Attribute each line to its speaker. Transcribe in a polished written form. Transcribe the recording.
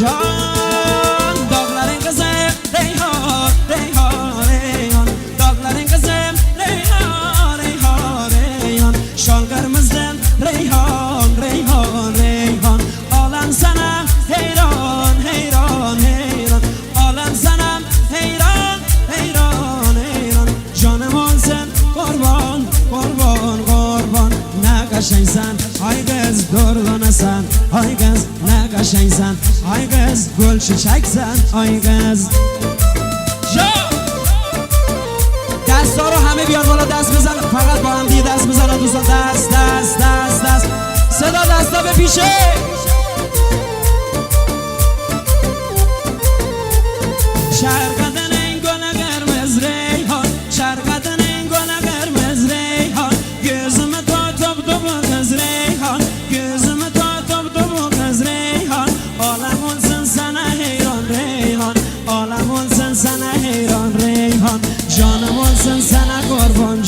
Speaker 1: جان داغların kızı Reyhan Reyhan Reyhan dağların kızı Reyhan Reyhan Reyhan şal kırmızı Reyhan Reyhan Reyhan alan sana heyran heyran heyran alan sana heyran heyran heyran canım olsun kurban kurban kurban ne kaşaysan ay kız doğrulanasan ay kız ne kaşaysan ay kız gül çiçeksen ay kız دستا رو همه بیان بالا دست بزن فقط با هم دیگه دست بزن دوستان دست دست دست دست صدا دستا به پیشه شرقدن این گل قرمز ریحان شرقدن این گل قرمز ریحان gözümü tutup bu kız ریحان gözümü tutup bu kız ریحان عالم olsun sana heyran ریحان عالم olsun sana heyran ریحان canım olsun sana kurban